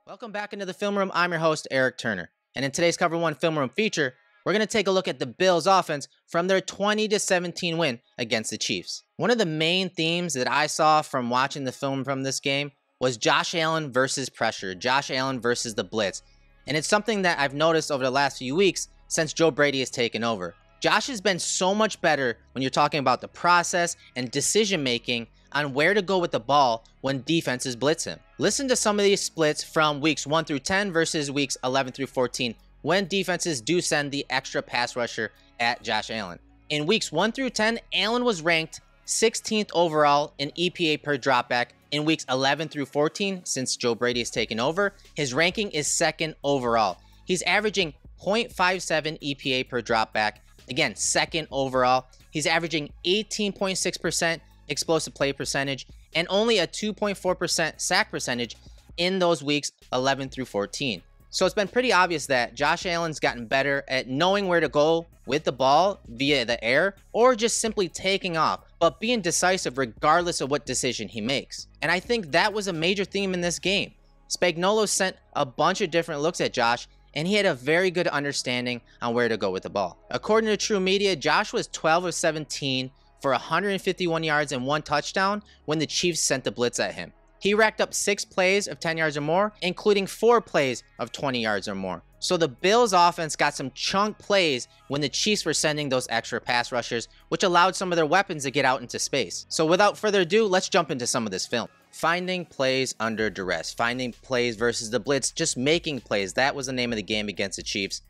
Welcome back into the Film Room. I'm your host, Eric Turner. And in today's Cover 1 Film Room feature, we're going to take a look at the Bills offense from their 20-17 win against the Chiefs. One of the main themes that I saw from watching the film from this game was Josh Allen versus pressure, Josh Allen versus the blitz. And it's something that I've noticed over the last few weeks since Joe Brady has taken over. Josh has been so much better when you're talking about the process and decision making on where to go with the ball when defenses blitz him. Listen to some of these splits from weeks 1 through 10 versus weeks 11 through 14 when defenses do send the extra pass rusher at Josh Allen. In weeks 1 through 10, Allen was ranked 16th overall in EPA per dropback. In weeks 11 through 14, since Joe Brady has taken over, his ranking is 2nd overall. He's averaging 0.57 EPA per dropback. Again, 2nd overall. He's averaging 18.6% explosive play percentage and only a 2.4% sack percentage in those weeks 11 through 14. So it's been pretty obvious that Josh Allen's gotten better at knowing where to go with the ball via the air or just simply taking off, but being decisive regardless of what decision he makes. And I think that was a major theme in this game. Spagnuolo sent a bunch of different looks at Josh, and he had a very good understanding on where to go with the ball. According to True Media, Josh was 12 of 17 for 151 yards and 1 touchdown when the Chiefs sent the blitz at him. He racked up 6 plays of 10 yards or more, including 4 plays of 20 yards or more. So the Bills offense got some chunk plays when the Chiefs were sending those extra pass rushers, which allowed some of their weapons to get out into space. So without further ado, let's jump into some of this film. Finding plays under duress, finding plays versus the blitz, just making plays. That was the name of the game against the Chiefs.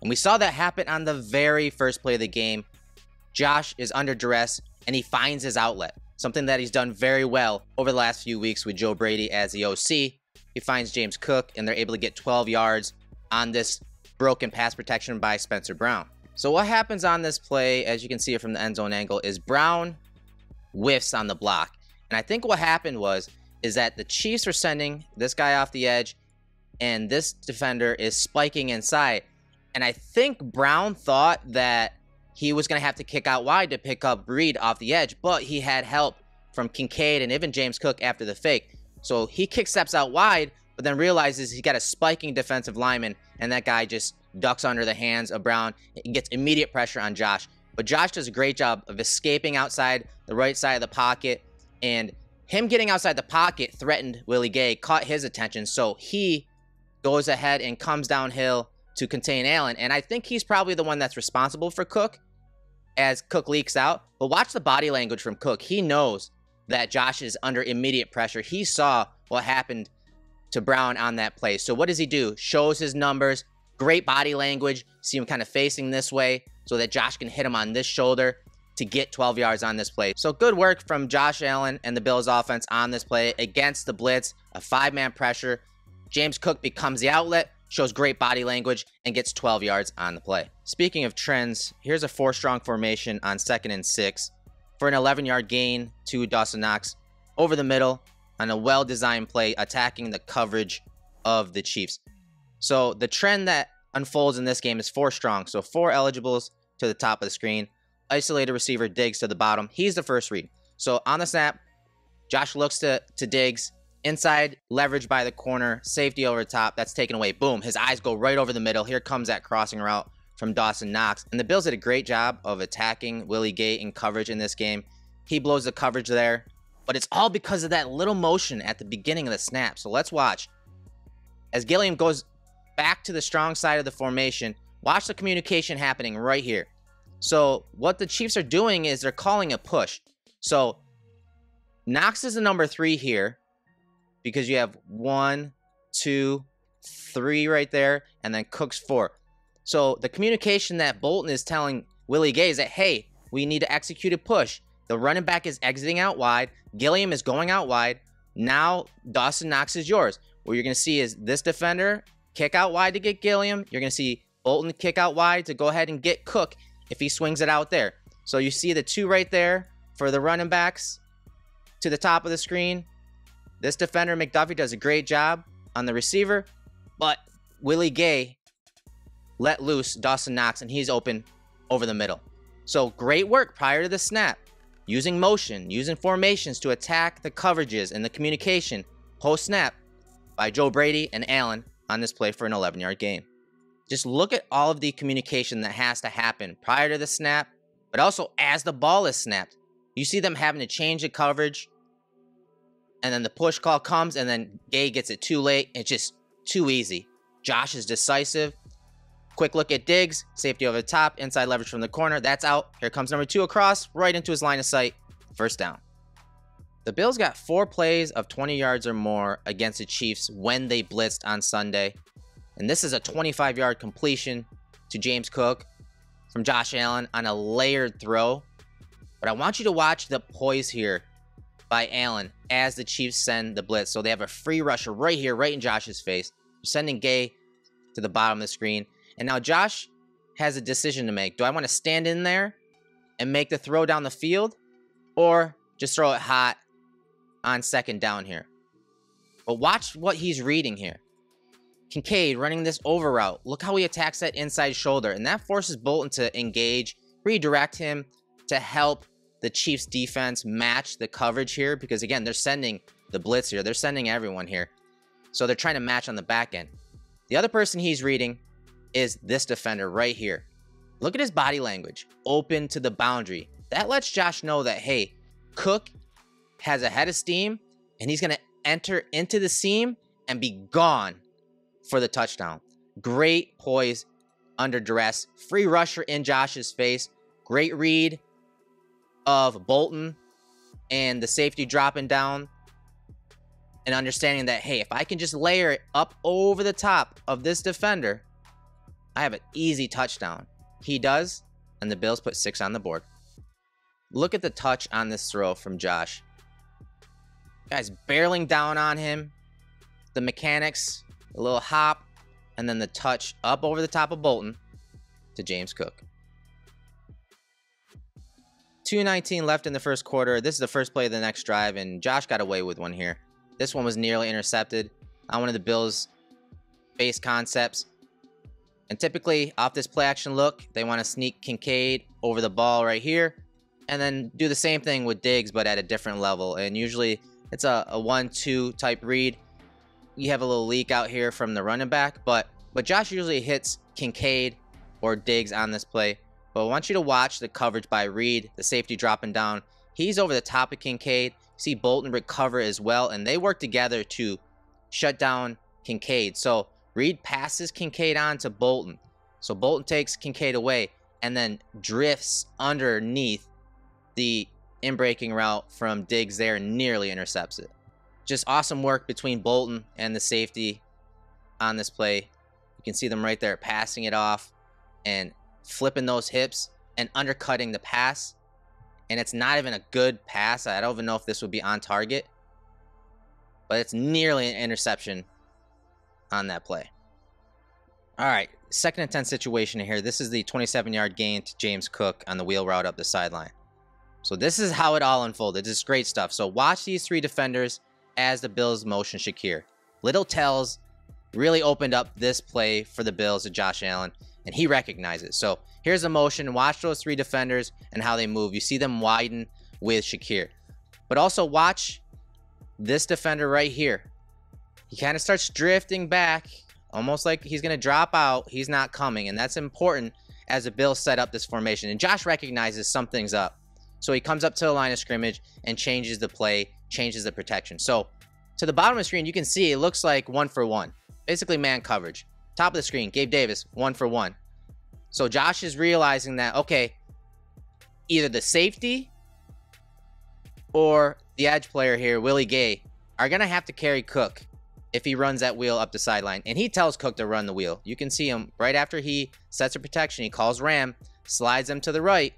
And we saw that happen on the very first play of the game. Josh is under duress and he finds his outlet, something that he's done very well over the last few weeks with Joe Brady as the OC. He finds James Cook and they're able to get 12 yards on this broken pass protection by Spencer Brown. So what happens on this play, as you can see it from the end zone angle, is Brown whiffs on the block. And I think what happened is that the Chiefs were sending this guy off the edge and this defender is spiking inside. And I think Brown thought that he was going to have to kick out wide to pick up Reed off the edge, but he had help from Kincaid and even James Cook after the fake. So he kick steps out wide, but then realizes he got a spiking defensive lineman, and that guy just ducks under the hands of Brown and gets immediate pressure on Josh. But Josh does a great job of escaping outside the right side of the pocket, and him getting outside the pocket threatened Willie Gay, caught his attention, so he goes ahead and comes downhill to contain Allen. And I think he's probably the one that's responsible for Cook as Cook leaks out. But watch the body language from Cook. He knows that Josh is under immediate pressure. He saw what happened to Brown on that play. So what does he do? Shows his numbers, great body language. See him kind of facing this way so that Josh can hit him on this shoulder to get 12 yards on this play. So good work from Josh Allen and the Bills offense on this play against the blitz, a 5-man pressure. James Cook becomes the outlet, shows great body language, and gets 12 yards on the play. Speaking of trends, here's a 4-strong formation on 2nd and 6 for an 11-yard gain to Dawson Knox over the middle on a well-designed play attacking the coverage of the Chiefs. So the trend that unfolds in this game is 4-strong. So 4 eligibles to the top of the screen. Isolated receiver Diggs to the bottom. He's the first read. So on the snap, Josh looks to Diggs. Inside, leverage by the corner, safety over the top, that's taken away. Boom, his eyes go right over the middle. Here comes that crossing route from Dawson Knox. And the Bills did a great job of attacking Willie Gay in coverage in this game. He blows the coverage there, but it's all because of that little motion at the beginning of the snap. So let's watch. As Gilliam goes back to the strong side of the formation, watch the communication happening right here. So what the Chiefs are doing is they're calling a push. So Knox is the number 3 here, because you have 1, 2, 3 right there, and then Cook's 4. So the communication that Bolton is telling Willie Gay is that, hey, we need to execute a push. The running back is exiting out wide. Gilliam is going out wide. Now Dawson Knox is yours. What you're going to see is this defender kick out wide to get Gilliam. You're going to see Bolton kick out wide to go ahead and get Cook if he swings it out there. So you see the 2 right there for the running backs to the top of the screen. This defender, McDuffie, does a great job on the receiver, but Willie Gay let loose Dawson Knox, and he's open over the middle. So great work prior to the snap, using motion, using formations to attack the coverages and the communication post-snap. by Joe Brady and Allen on this play for an 11-yard gain. Just look at all of the communication that has to happen prior to the snap, but also as the ball is snapped. You see them having to change the coverage, and then the push call comes, and then Gay gets it too late. It's just too easy. Josh is decisive. Quick look at Diggs. Safety over the top. Inside leverage from the corner. That's out. Here comes number 2 across. Right into his line of sight. First down. The Bills got 4 plays of 20 yards or more against the Chiefs when they blitzed on Sunday. And this is a 25-yard completion to James Cook from Josh Allen on a layered throw. But I want you to watch the poise here by Allen as the Chiefs send the blitz. So they have a free rusher right here, right in Josh's face. They're sending Gay to the bottom of the screen. And now Josh has a decision to make. Do I want to stand in there and make the throw down the field, or just throw it hot on second down here? But watch what he's reading here. Kincaid running this over route. Look how he attacks that inside shoulder. And that forces Bolton to engage, redirect him to help the Chiefs defense match the coverage here. Because again, they're sending the blitz here. They're sending everyone here. So they're trying to match on the back end. The other person he's reading is this defender right here. Look at his body language. Open to the boundary. That lets Josh know that, hey, Cook has a head of steam, and he's going to enter into the seam and be gone for the touchdown. Great poise under duress. Free rusher in Josh's face. Great read of Bolton and the safety dropping down and understanding that, hey, if I can just layer it up over the top of this defender, I have an easy touchdown. He does, and the Bills put 6 on the board. Look at the touch on this throw from Josh. Guy's barreling down on him. The mechanics, a little hop, and then the touch up over the top of Bolton to James Cook. 2:19 left in the first quarter. This is the first play of the next drive, and Josh got away with one here. This one was nearly intercepted on one of the Bills' base concepts. And typically, off this play action look, they want to sneak Kincaid over the ball right here, and then do the same thing with Diggs, but at a different level. And usually, it's a 1-2 type read. You have a little leak out here from the running back, but Josh usually hits Kincaid or Diggs on this play. But I want you to watch the coverage by Reed, the safety dropping down. He's over the top of Kincaid. See Bolton recover as well, and they work together to shut down Kincaid. So Reed passes Kincaid on to Bolton. So Bolton takes Kincaid away and then drifts underneath the in-breaking route from Diggs there and nearly intercepts it. Just awesome work between Bolton and the safety on this play. You can see them right there passing it off and flipping those hips and undercutting the pass. And it's not even a good pass. I don't even know if this would be on target, but it's nearly an interception on that play. All right, 2nd and 10 situation here. This is the 27-yard gain to James Cook on the wheel route up the sideline. So this is how it all unfolded. This is great stuff. So watch these 3 defenders as the Bills motion Shakir. Little tells really opened up this play for the Bills to Josh Allen, and he recognizes. So here's a motion. Watch those 3 defenders and how they move. You see them widen with Shakir. But also watch this defender right here. He kind of starts drifting back, almost like he's going to drop out. He's not coming, and that's important as the Bills set up this formation. And Josh recognizes something's up. So he comes up to the line of scrimmage and changes the play, changes the protection. So to the bottom of the screen, you can see it looks like 1-for-1. Basically man coverage. Top of the screen, Gabe Davis, 1-for-1. So Josh is realizing that, okay, either the safety or the edge player here, Willie Gay, are going to have to carry Cook if he runs that wheel up the sideline. And he tells Cook to run the wheel. You can see him right after he sets a protection. He calls Ram, slides them to the right.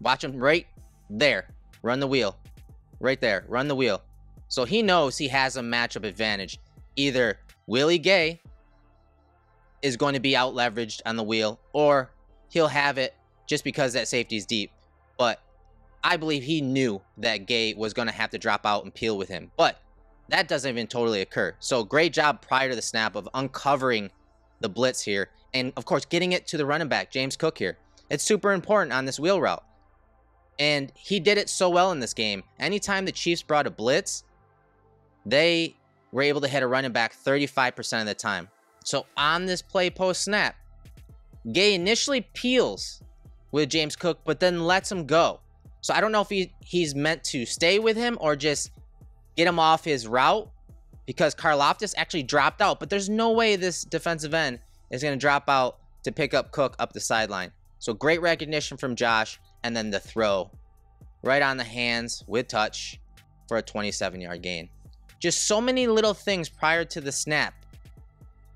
Watch him right there. Run the wheel. Right there. Run the wheel. So he knows he has a matchup advantage. Either Willie Gay is going to be out leveraged on the wheel, or he'll have it just because that safety is deep. But I believe he knew that Gay was going to have to drop out and peel with him. But that doesn't even totally occur. So great job prior to the snap of uncovering the blitz here. And of course, getting it to the running back, James Cook here. It's super important on this wheel route. And he did it so well in this game. Anytime the Chiefs brought a blitz, they we're able to hit a running back 35% of the time. So on this play post snap, Gay initially peels with James Cook, but then lets him go. So I don't know if he's meant to stay with him or just get him off his route, because Karlaftis actually dropped out, but there's no way this defensive end is going to drop out to pick up Cook up the sideline. So great recognition from Josh, and then the throw right on the hands with touch for a 27-yard gain. Just so many little things prior to the snap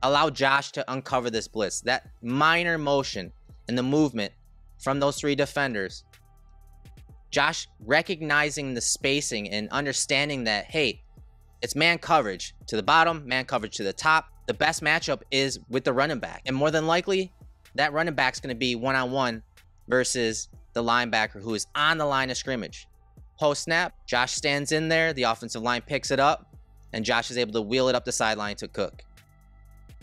allow Josh to uncover this blitz. That minor motion and the movement from those three defenders. Josh recognizing the spacing and understanding that, hey, it's man coverage to the bottom, man coverage to the top. The best matchup is with the running back. And more than likely, that running back's going to be one-on-one versus the linebacker who is on the line of scrimmage. Post-snap, Josh stands in there. The offensive line picks it up, and Josh is able to wheel it up the sideline to Cook.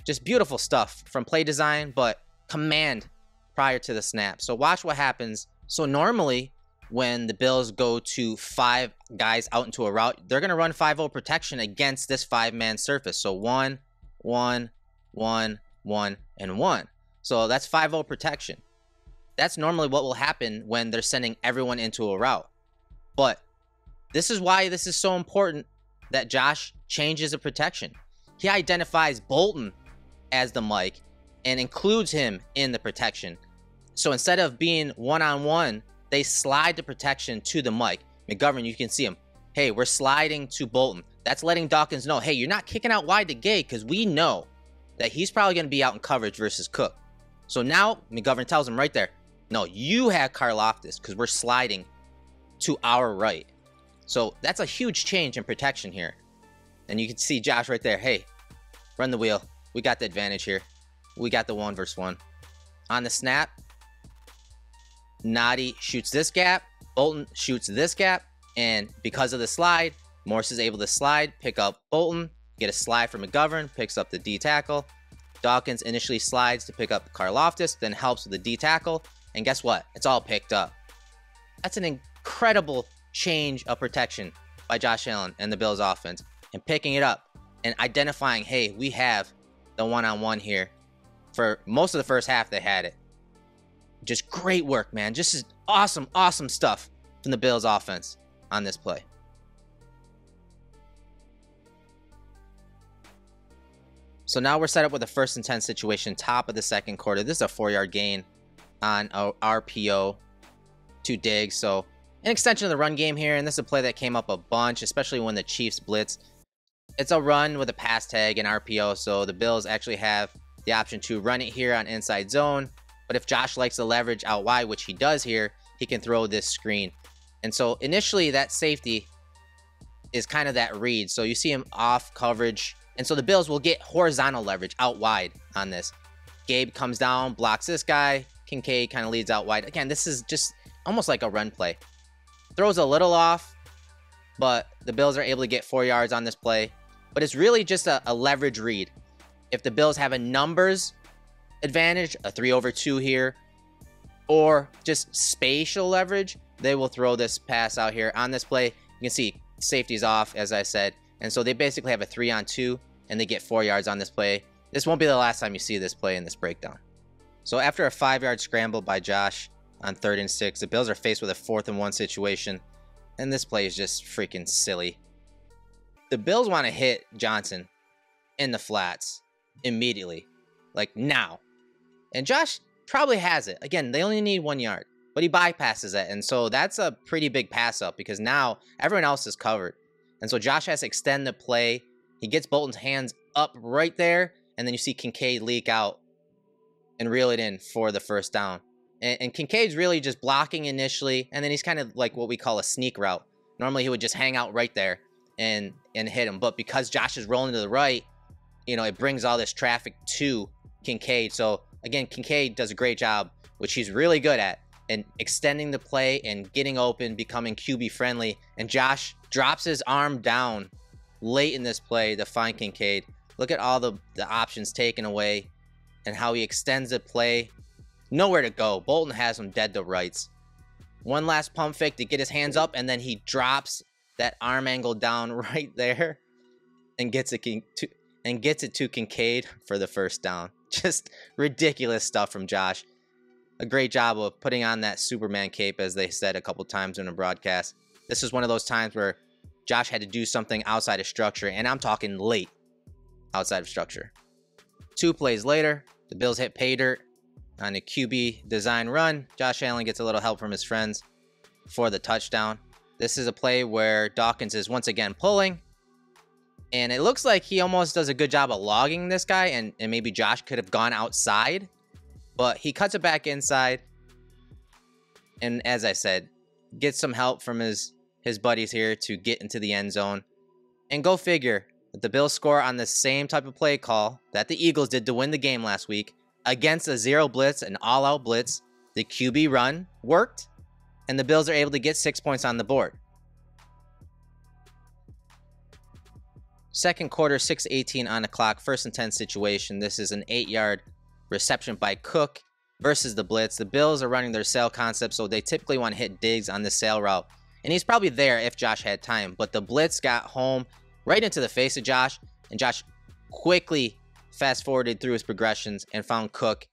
Just beautiful stuff from play design, but command prior to the snap. So watch what happens. So normally, when the Bills go to 5 guys out into a route, they're going to run 5-0 protection against this 5-man surface. So 1, 1, 1, 1, and 1. So that's 5-0 protection. That's normally what will happen when they're sending everyone into a route. But this is why this is so important that Josh changes the protection. He identifies Bolton as the Mike and includes him in the protection. So instead of being one-on-one, they slide the protection to the Mike. McGovern, you can see him. Hey, we're sliding to Bolton. That's letting Dawkins know, hey, you're not kicking out wide to Gay, because we know that he's probably going to be out in coverage versus Cook. So now McGovern tells him right there, no, you have Karlaftis because we're sliding to our right. So that's a huge change in protection here. And you can see Josh right there. Hey, run the wheel. We got the advantage here. We got the 1-versus-1. On the snap, Noddy shoots this gap. Bolton shoots this gap. And because of the slide, Morse is able to slide, pick up Bolton, get a slide from McGovern, picks up the D tackle. Dawkins initially slides to pick up Karlaftis, then helps with the D tackle. And guess what? It's all picked up. That's an incredible change of protection by Josh Allen and the Bills offense. And picking it up and identifying, hey, we have the one-on-one here. For most of the first half, they had it. Just great work, man. Just awesome, awesome stuff from the Bills offense on this play. So now we're set up with a 1st and 10 situation, top of the second quarter. This is a 4-yard gain on a RPO to Diggs. So an extension of the run game here, and this is a play that came up a bunch, especially when the Chiefs blitz. It's a run with a pass tag and RPO, so the Bills actually have the option to run it here on inside zone. But if Josh likes the leverage out wide, which he does here, he can throw this screen. And so initially that safety is kind of that read. So you see him off coverage. And so the Bills will get horizontal leverage out wide on this. Gabe comes down, blocks this guy. Kincaid kind of leads out wide. Again, this is just almost like a run play. Throws a little off, but the Bills are able to get 4 yards on this play. But it's really just a leverage read. If the Bills have a numbers advantage, a 3/2 here, or just spatial leverage, they will throw this pass out here on this play. You can see safety's off, as I said. And so they basically have a 3-on-2, and they get 4 yards on this play. This won't be the last time you see this play in this breakdown. So after a 5-yard scramble by Josh on 3rd and 6, the Bills are faced with a 4th and 1 situation. And this play is just freaking silly. The Bills want to hit Johnson in the flats immediately. Like now. And Josh probably has it. Again, they only need 1 yard. But he bypasses it. And so that's a pretty big pass up because now everyone else is covered. And so Josh has to extend the play. He gets Bolton's hands up right there. And then you see Kincaid leak out and reel it in for the 1st down. And Kincaid's really just blocking initially. And then he's kind of like what we call a sneak route. Normally he would just hang out right there and hit him. But because Josh is rolling to the right, you know, it brings all this traffic to Kincaid. So again, Kincaid does a great job, which he's really good at, in extending the play and getting open, becoming QB friendly. And Josh drops his arm down late in this play to find Kincaid. Look at all the options taken away and how he extends the play. Nowhere to go. Bolton has him dead to rights. One last pump fake to get his hands up, and then he drops that arm angle down right there. and gets it to Kincaid for the first down. Just ridiculous stuff from Josh. A great job of putting on that Superman cape, as they said a couple times in a broadcast. This is one of those times where Josh had to do something outside of structure, and I'm talking late outside of structure. 2 plays later, the Bills hit pay dirt on a QB design run. Josh Allen gets a little help from his friends for the touchdown. This is a play where Dawkins is once again pulling, and it looks like he almost does a good job of logging this guy, and maybe Josh could have gone outside, but he cuts it back inside, and as I said, gets some help from his buddies here to get into the end zone. And go figure, that the Bills score on the same type of play call that the Eagles did to win the game last week against a zero blitz, an all-out blitz. The QB run worked, and the Bills are able to get 6 points on the board. Second quarter, 6:18 on the clock, 1st and 10 situation. This is an 8-yard reception by Cook versus the blitz. The Bills are running their sail concept, so they typically want to hit Diggs on the sail route. And he's probably there if Josh had time, but the blitz got home right into the face of Josh, and Josh quickly fast-forwarded through his progressions and found Cook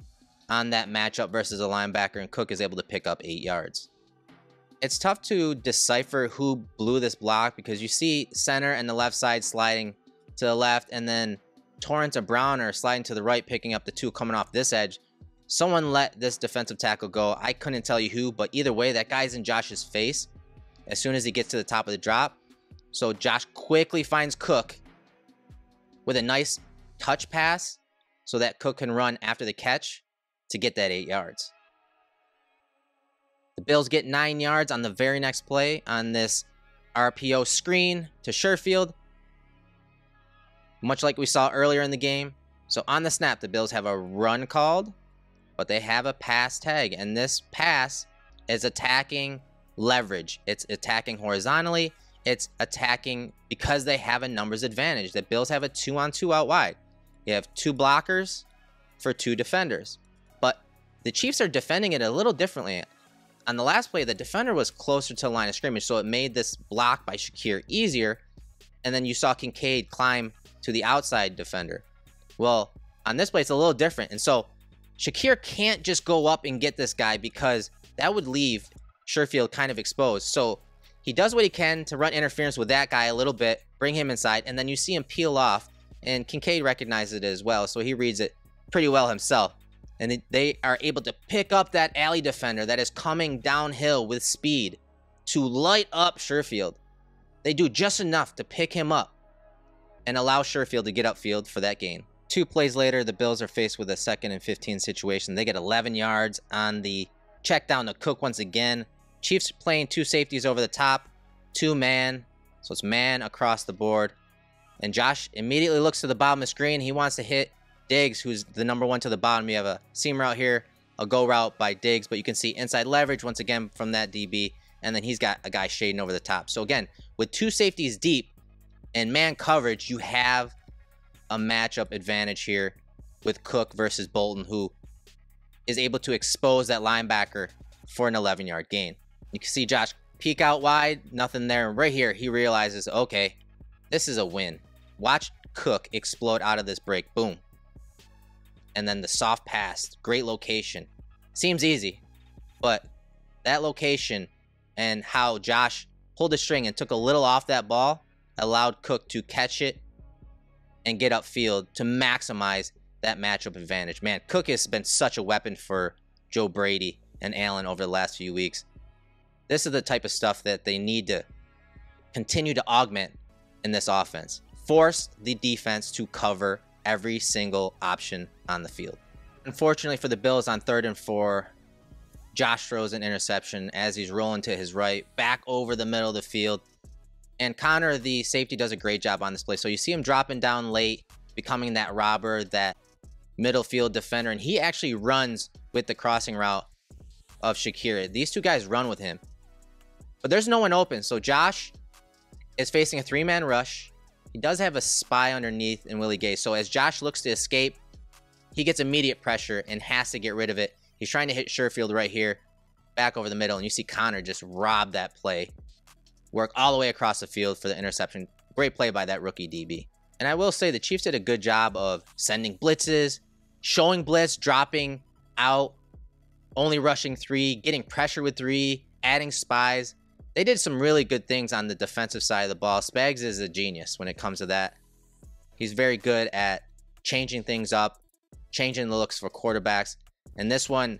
on that matchup versus a linebacker, and Cook is able to pick up 8 yards. It's tough to decipher who blew this block because you see center and the left side sliding to the left, and then Torrance or Brown are sliding to the right, picking up the 2 coming off this edge. Someone let this defensive tackle go. I couldn't tell you who, but either way, that guy's in Josh's face as soon as he gets to the top of the drop. So Josh quickly finds Cook with a nice touch pass so that Cook can run after the catch to get that 8 yards. The Bills get 9 yards on the very next play on this RPO screen to Sherfield, much like we saw earlier in the game. So on the snap, the Bills have a run called, but they have a pass tag, and this pass is attacking leverage. It's attacking horizontally. It's attacking because they have a numbers advantage. The Bills have a 2-on-2 out wide. You have 2 blockers for 2 defenders, but the Chiefs are defending it a little differently. On the last play, the defender was closer to the line of scrimmage, so it made this block by Shakir easier, and then you saw Kincaid climb to the outside defender. Well, on this play, it's a little different, and so Shakir can't just go up and get this guy because that would leave Sherfield kind of exposed. So he does what he can to run interference with that guy a little bit, bring him inside, and then you see him peel off, and Kincaid recognizes it as well, so he reads it pretty well himself. And they are able to pick up that alley defender that is coming downhill with speed to light up Sherfield. They do just enough to pick him up and allow Sherfield to get upfield for that gain. 2 plays later, the Bills are faced with a 2nd and 15 situation. They get 11 yards on the check down to Cook once again. Chiefs playing 2 safeties over the top, 2 man, so it's man across the board. And Josh immediately looks to the bottom of the screen. He wants to hit Diggs, who's the number 1 to the bottom. You have a seam route here, a go route by Diggs, but you can see inside leverage once again from that DB, and then he's got a guy shading over the top. So again, with 2 safeties deep and man coverage, you have a matchup advantage here with Cook versus Bolton, who is able to expose that linebacker for an 11-yard gain. You can see Josh peek out wide, nothing there. And right here, he realizes, okay, this is a win. Watch Cook explode out of this break. Boom. And then the soft pass, great location. Seems easy, but that location and how Josh pulled the string and took a little off that ball allowed Cook to catch it and get upfield to maximize that matchup advantage. Man, Cook has been such a weapon for Joe Brady and Allen over the last few weeks. This is the type of stuff that they need to continue to augment in this offense. Force the defense to cover every single option on the field. Unfortunately for the Bills, on 3rd and 4, Josh throws an interception as he's rolling to his right, back over the middle of the field. And Connor, the safety, does a great job on this play. So you see him dropping down late, becoming that robber, that middle field defender, and he actually runs with the crossing route of Shakir. These 2 guys run with him, but there's no one open. So Josh is facing a 3-man rush. He does have a spy underneath in Willie Gay. So as Josh looks to escape, he gets immediate pressure and has to get rid of it. He's trying to hit Sherfield right here, back over the middle, and you see Connor just rob that play. Work all the way across the field for the interception. Great play by that rookie DB. And I will say the Chiefs did a good job of sending blitzes, showing blitz, dropping out, only rushing 3, getting pressure with 3, adding spies. They did some really good things on the defensive side of the ball. Spags is a genius when it comes to that. He's very good at changing things up, changing the looks for quarterbacks. And this one,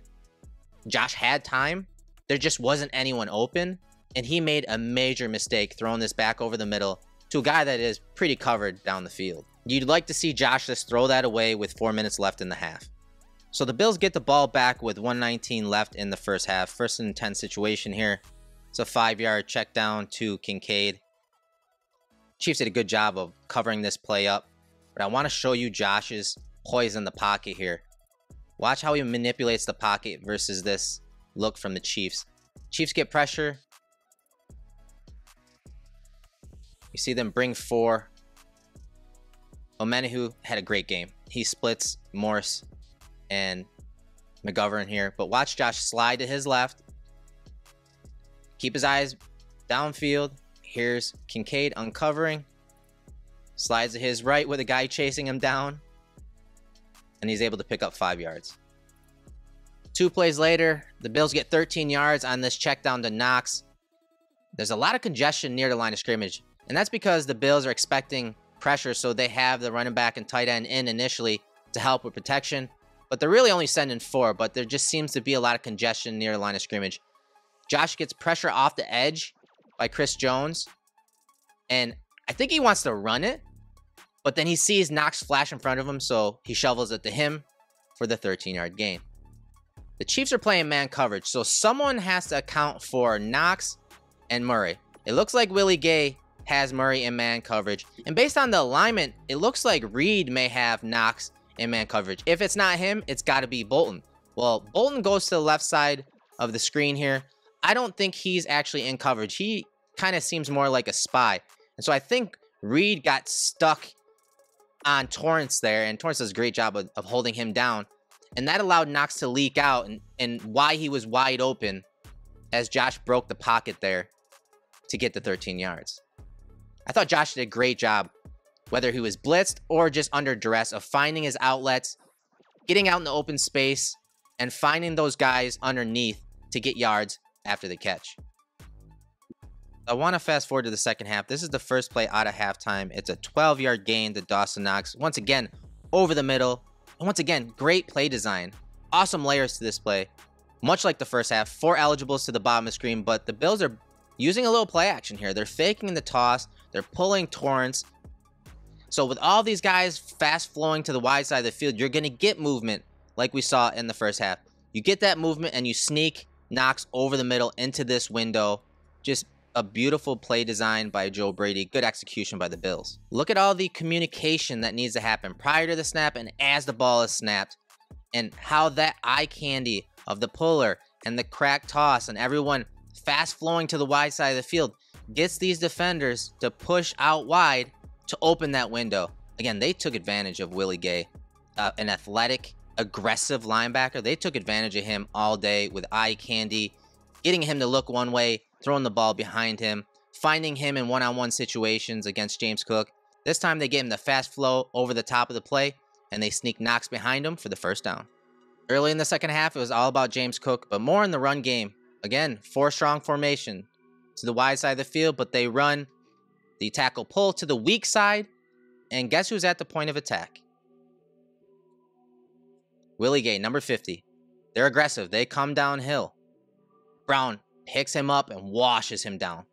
Josh had time. There just wasn't anyone open. And he made a major mistake throwing this back over the middle to a guy that is pretty covered down the field. You'd like to see Josh just throw that away with 4 minutes left in the half. So the Bills get the ball back with 1:19 left in the first half. First and 10 situation here. It's a 5-yard check down to Kincaid. Chiefs did a good job of covering this play up. But I want to show you Josh's poise in the pocket here. Watch how he manipulates the pocket versus this look from the Chiefs. Chiefs get pressure. You see them bring 4. Omenihu had a great game. He splits Morse and McGovern here. But watch Josh slide to his left. Keep his eyes downfield. Here's Kincaid uncovering. Slides to his right with a guy chasing him down. And he's able to pick up 5 yards. 2 plays later, the Bills get 13 yards on this check down to Knox. There's a lot of congestion near the line of scrimmage. And that's because the Bills are expecting pressure, so they have the running back and tight end in initially to help with protection. But they're really only sending 4, but there just seems to be a lot of congestion near the line of scrimmage. Josh gets pressure off the edge by Chris Jones. And I think he wants to run it, but then he sees Knox flash in front of him, so he shovels it to him for the 13-yard gain. The Chiefs are playing man coverage, so someone has to account for Knox and Murray. It looks like Willie Gay has Murray in man coverage. And based on the alignment, it looks like Reed may have Knox in man coverage. If it's not him, it's got to be Bolton. Well, Bolton goes to the left side of the screen here. I don't think he's actually in coverage. He kind of seems more like a spy. And so I think Reed got stuck on Torrance there. And Torrance does a great job of holding him down. And that allowed Knox to leak out and why he was wide open as Josh broke the pocket there to get the 13 yards. I thought Josh did a great job, whether he was blitzed or just under duress, of finding his outlets, getting out in the open space, and finding those guys underneath to get yards after the catch. I want to fast forward to the second half. This is the first play out of halftime. It's a 12-yard gain to Dawson Knox. Once again, over the middle. And once again, great play design. Awesome layers to this play. Much like the first half, 4 eligibles to the bottom of the screen, but the Bills are using a little play action here. They're faking the toss. They're pulling Torrance. So with all these guys fast flowing to the wide side of the field, you're going to get movement like we saw in the first half. You get that movement and you sneak Knox over the middle into this window. Just a beautiful play design by Joe Brady. Good execution by the Bills. Look at all the communication that needs to happen prior to the snap and as the ball is snapped. And how that eye candy of the puller and the crack toss and everyone fast flowing to the wide side of the field gets these defenders to push out wide to open that window. Again, they took advantage of Willie Gay, an athletic, aggressive linebacker. They took advantage of him all day with eye candy, getting him to look one way, throwing the ball behind him, finding him in one-on-one situations against James Cook. This time they gave him the fast flow over the top of the play, and they sneak Knox behind him for the first down. Early in the second half, it was all about James Cook, but more in the run game. Again, 4-strong formation to the wide side of the field, but they run the tackle pull to the weak side, and guess who's at the point of attack? Willie Gay, number 50. They're aggressive. They come downhill. Brown picks him up and washes him down.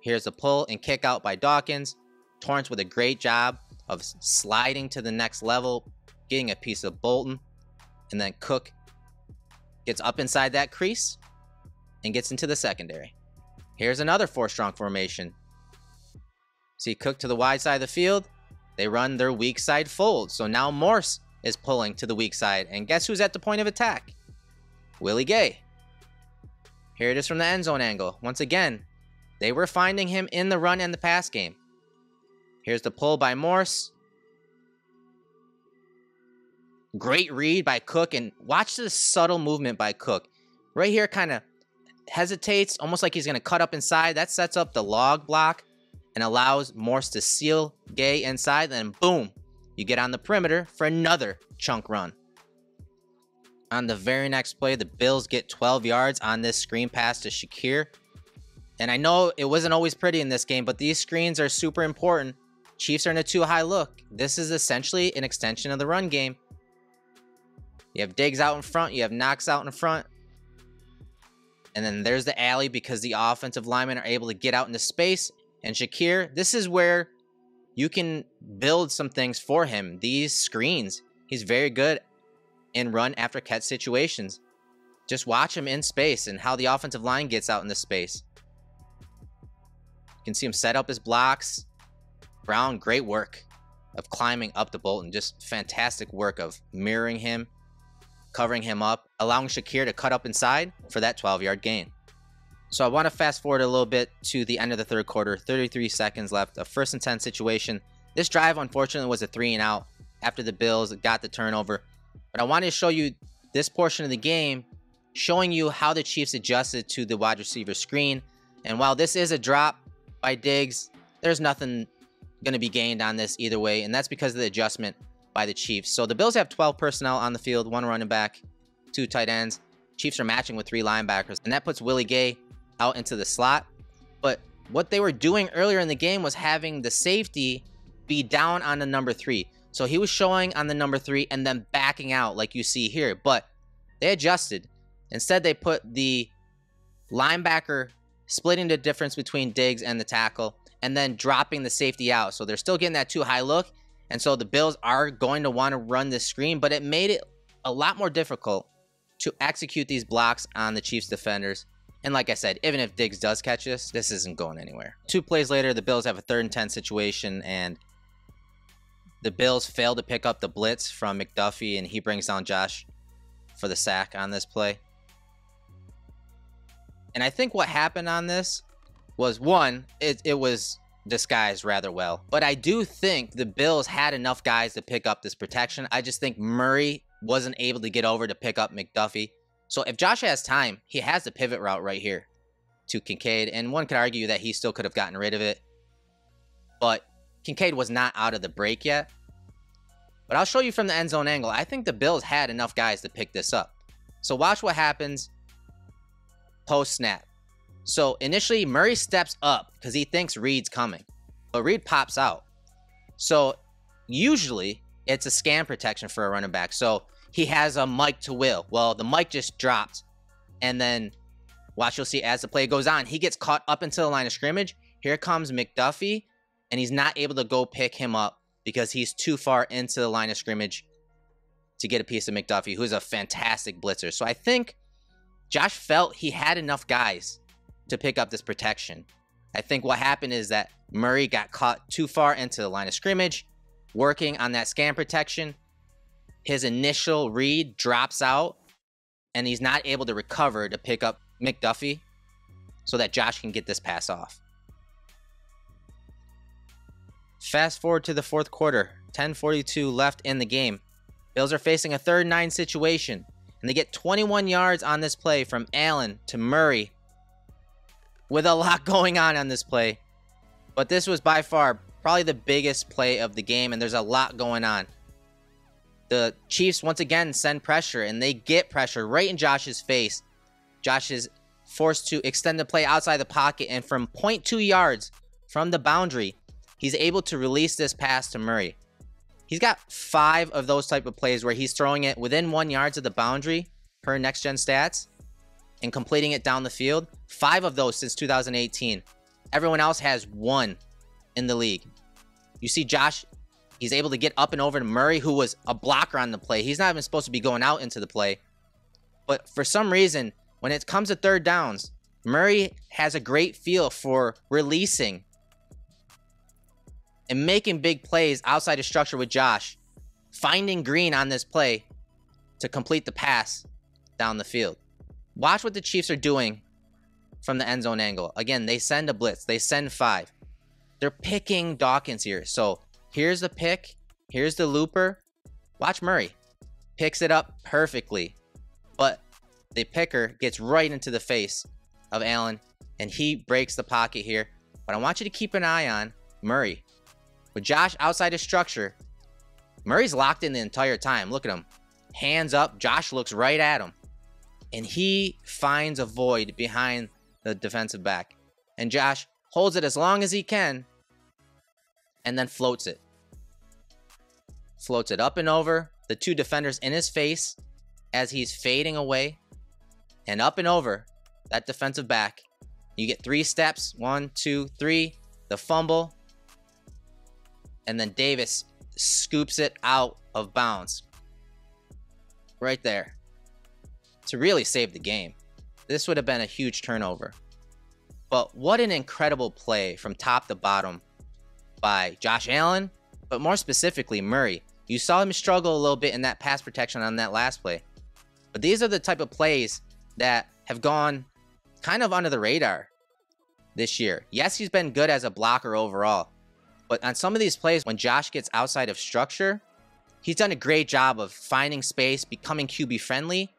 Here's a pull and kick out by Dawkins. Torrance with a great job of sliding to the next level, getting a piece of Bolton, and then Cook gets up inside that crease and gets into the secondary. Here's another 4-strong formation. See Cook to the wide side of the field. They run their weak side fold. So now Morse is pulling to the weak side. And guess who's at the point of attack? Willie Gay. Here it is from the end zone angle. Once again, they were finding him in the run and the pass game. Here's the pull by Morse. Great read by Cook. And watch the subtle movement by Cook. Right here kind of hesitates, almost like he's going to cut up inside. That sets up the log block. and allows Morse to seal Gay inside. Then boom, you get on the perimeter for another chunk run. On the very next play, the Bills get 12 yards on this screen pass to Shakir. And I know it wasn't always pretty in this game, but these screens are super important. Chiefs are in a too high look. This is essentially an extension of the run game. You have Diggs out in front. You have Knox out in front. And then there's the alley because the offensive linemen are able to get out into space. And Shakir, this is where you can build some things for him. These screens, he's very good in run after catch situations. Just watch him in space and how the offensive line gets out into space. You can see him set up his blocks. Brown, great work of climbing up to Bolton. Just fantastic work of mirroring him, covering him up, allowing Shakir to cut up inside for that 12-yard gain. So I want to fast forward a little bit to the end of the third quarter. 33 seconds left, a 1st and 10 situation. This drive, unfortunately, was a 3-and-out after the Bills got the turnover. But I wanted to show you this portion of the game, showing you how the Chiefs adjusted to the wide receiver screen. And while this is a drop by Diggs, there's nothing going to be gained on this either way, and that's because of the adjustment by the Chiefs. So the Bills have 12 personnel on the field, 1 running back, 2 tight ends. Chiefs are matching with 3 linebackers, and that puts Willie Gay out into the slot. But what they were doing earlier in the game was having the safety be down on the number 3. So he was showing on the number 3 and then backing out like you see here. But they adjusted. Instead, they put the linebacker splitting the difference between Diggs and the tackle and then dropping the safety out. So they're still getting that too high look. And so the Bills are going to want to run this screen, but it made it a lot more difficult to execute these blocks on the Chiefs defenders. And like I said, even if Diggs does catch this isn't going anywhere. 2 plays later, the Bills have a 3rd and 10 situation, and the Bills fail to pick up the blitz from McDuffie, and he brings down Josh for the sack on this play. And I think what happened on this was, one, it was disguised rather well. But I do think the Bills had enough guys to pick up this protection. I just think Murray wasn't able to get over to pick up McDuffie. So if Josh has time, he has the pivot route right here to Kincaid. And one could argue that he still could have gotten rid of it. But Kincaid was not out of the break yet. But I'll show you from the end zone angle. I think the Bills had enough guys to pick this up. So watch what happens post-snap. So initially, Murray steps up because he thinks Reed's coming. But Reed pops out. So usually, it's a scan protection for a running back. So he has a Mike to Will. Well, the Mike just dropped. And then, watch, you'll see as the play goes on, he gets caught up into the line of scrimmage. Here comes McDuffie. And he's not able to go pick him up because he's too far into the line of scrimmage to get a piece of McDuffie, who's a fantastic blitzer. So I think Josh felt he had enough guys to pick up this protection. I think what happened is that Murray got caught too far into the line of scrimmage, working on that scan protection. His initial read drops out, and he's not able to recover to pick up McDuffie so that Josh can get this pass off. Fast forward to the 4th quarter, 10:42 left in the game. Bills are facing a 3rd and 9 situation, and they get 21 yards on this play from Allen to Murray, with a lot going on this play. But this was by far probably the biggest play of the game, and there's a lot going on. The Chiefs once again send pressure, and they get pressure right in Josh's face. Josh is forced to extend the play outside the pocket, and from 0.2 yards from the boundary, he's able to release this pass to Murray. He's got 5 of those type of plays where he's throwing it within 1 yard of the boundary per Next Gen Stats and completing it down the field. 5 of those since 2018. Everyone else has 1 in the league. You see Josh, he's able to get up and over to Murray, who was a blocker on the play. He's not even supposed to be going out into the play. But for some reason, when it comes to 3rd downs, Murray has a great feel for releasing and making big plays outside of structure with Josh, finding Green on this play to complete the pass down the field. Watch what the Chiefs are doing from the end zone angle. Again, they send a blitz. They send 5. They're picking Dawkins here. So here's the pick. Here's the looper. Watch Murray. Picks it up perfectly. But the picker gets right into the face of Allen, and he breaks the pocket here. But I want you to keep an eye on Murray. With Josh outside of structure, Murray's locked in the entire time. Look at him. Hands up. Josh looks right at him. And he finds a void behind the defensive back. And Josh holds it as long as he can and then floats it. Floats it up and over the two defenders in his face as he's fading away. And up and over that defensive back. You get 3 steps. 1, 2, 3. The fumble. And then Davis scoops it out of bounds. Right there. To really save the game. This would have been a huge turnover. But what an incredible play from top to bottom by Josh Allen, but more specifically Murray. You saw him struggle a little bit in that pass protection on that last play. But these are the type of plays that have gone kind of under the radar this year. Yes, he's been good as a blocker overall. But on some of these plays, when Josh gets outside of structure, he's done a great job of finding space, becoming QB friendly,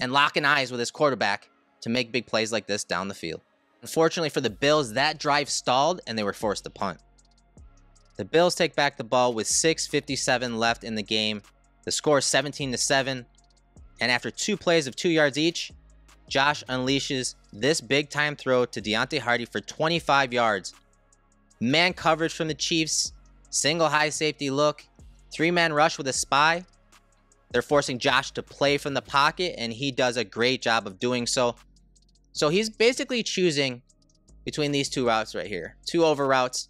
and locking eyes with his quarterback to make big plays like this down the field. Unfortunately for the Bills, that drive stalled and they were forced to punt. The Bills take back the ball with 6:57 left in the game. The score is 17-7. And after 2 plays of 2 yards each, Josh unleashes this big time throw to Deontay Hardy for 25 yards. Man coverage from the Chiefs. Single high safety look. 3-man rush with a spy. They're forcing Josh to play from the pocket, and he does a great job of doing so. So he's basically choosing between these 2 routes right here. 2 over routes.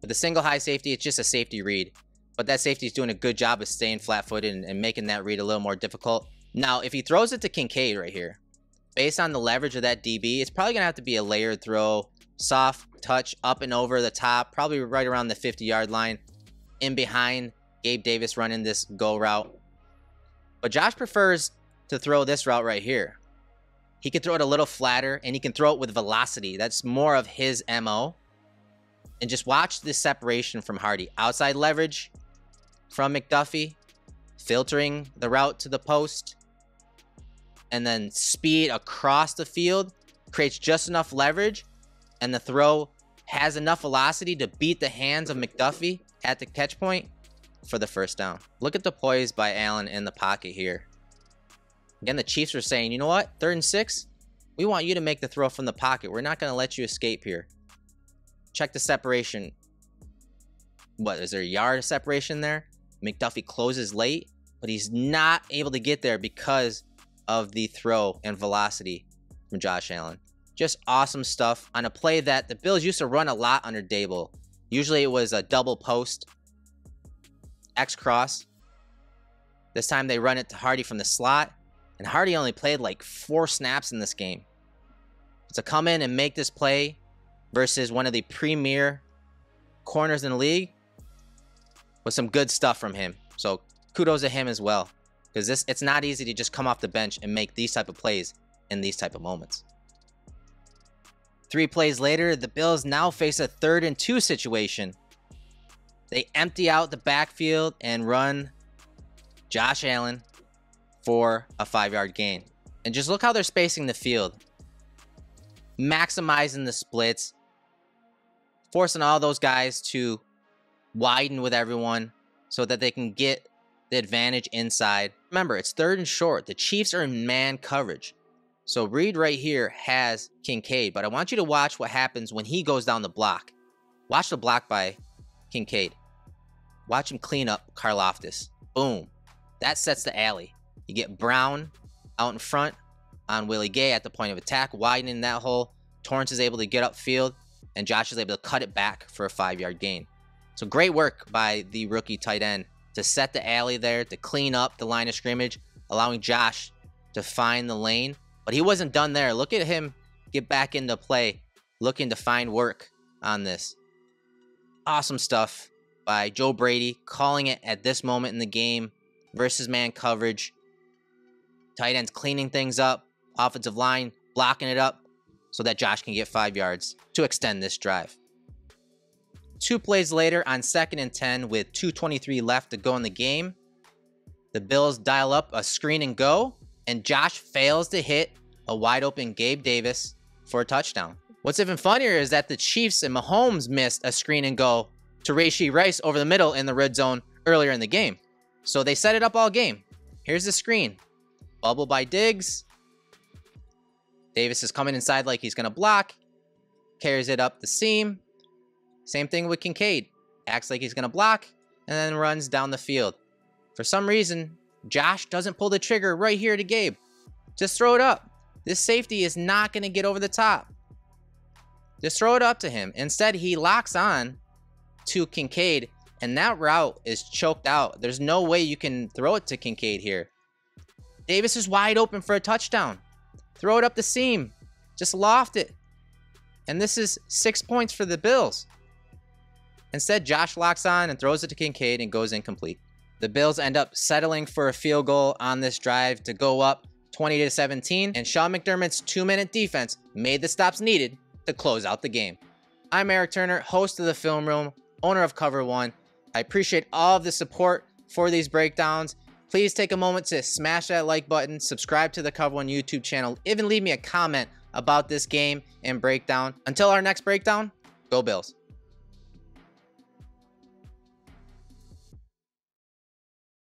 With the single high safety, it's just a safety read. But that safety is doing a good job of staying flat-footed and making that read a little more difficult. Now, if he throws it to Kincaid right here, based on the leverage of that DB, it's probably going to have to be a layered throw. Soft touch up and over the top, probably right around the 50-yard line. In behind, Gabe Davis running this go route. But Josh prefers to throw this route right here. He can throw it a little flatter, and he can throw it with velocity. That's more of his MO. And just watch this separation from Hardy. Outside leverage from McDuffie. Filtering the route to the post. And then speed across the field. Creates just enough leverage. And the throw has enough velocity to beat the hands of McDuffie at the catch point for the first down. Look at the poise by Allen in the pocket here. Again, the Chiefs were saying, you know what? 3rd and 6, we want you to make the throw from the pocket. We're not going to let you escape here. Check the separation. What, is there a yard of separation there? McDuffie closes late, but he's not able to get there because of the throw and velocity from Josh Allen. Just awesome stuff on a play that the Bills used to run a lot under Dable. Usually it was a double post, X cross. This time they run it to Hardy from the slot, and Hardy only played like 4 snaps in this game. To come in and make this play versus one of the premier corners in the league was some good stuff from him. So kudos to him as well, because it's not easy to just come off the bench and make these type of plays in these type of moments. 3 plays later, the Bills now face a 3rd and 2 situation. They empty out the backfield and run Josh Allen for a 5-yard gain. And just look how they're spacing the field. Maximizing the splits. Forcing all those guys to widen with everyone so that they can get the advantage inside. Remember, it's 3rd and short. The Chiefs are in man coverage. So Reed right here has Kincaid, but I want you to watch what happens when he goes down the block. Watch the block by Kincaid. Watch him clean up Karlaftis. Boom. That sets the alley. You get Brown out in front on Willie Gay at the point of attack, widening that hole. Torrance is able to get upfield, and Josh is able to cut it back for a 5-yard gain. So great work by the rookie tight end to set the alley there, to clean up the line of scrimmage, allowing Josh to find the lane. But he wasn't done there. Look at him get back into play, looking to find work on this. Awesome stuff by Joe Brady, calling it at this moment in the game versus man coverage. Tight ends cleaning things up. Offensive line blocking it up so that Josh can get 5 yards to extend this drive. 2 plays later on 2nd and 10 with 2:23 left to go in the game, the Bills dial up a screen and go, and Josh fails to hit a wide open Gabe Davis for a touchdown. What's even funnier is that the Chiefs and Mahomes missed a screen and go to Rashee Rice over the middle in the red zone earlier in the game. So they set it up all game. Here's the screen. Bubble by Diggs. Davis is coming inside like he's going to block. Carries it up the seam. Same thing with Kincaid. Acts like he's going to block and then runs down the field. For some reason, Josh doesn't pull the trigger right here to Gabe. Just throw it up. This safety is not going to get over the top. Just throw it up to him. Instead, he locks on to Kincaid, and that route is choked out. There's no way you can throw it to Kincaid here. Davis is wide open for a touchdown. Throw it up the seam. Just loft it. And this is 6 points for the Bills. Instead, Josh locks on and throws it to Kincaid and goes incomplete. The Bills end up settling for a field goal on this drive to go up 20-17, and Sean McDermott's 2-minute defense made the stops needed to close out the game. I'm Eric Turner, host of The Film Room, owner of Cover One. I appreciate all of the support for these breakdowns. Please take a moment to smash that like button, subscribe to the Cover One YouTube channel, even leave me a comment about this game and breakdown. Until our next breakdown, go Bills.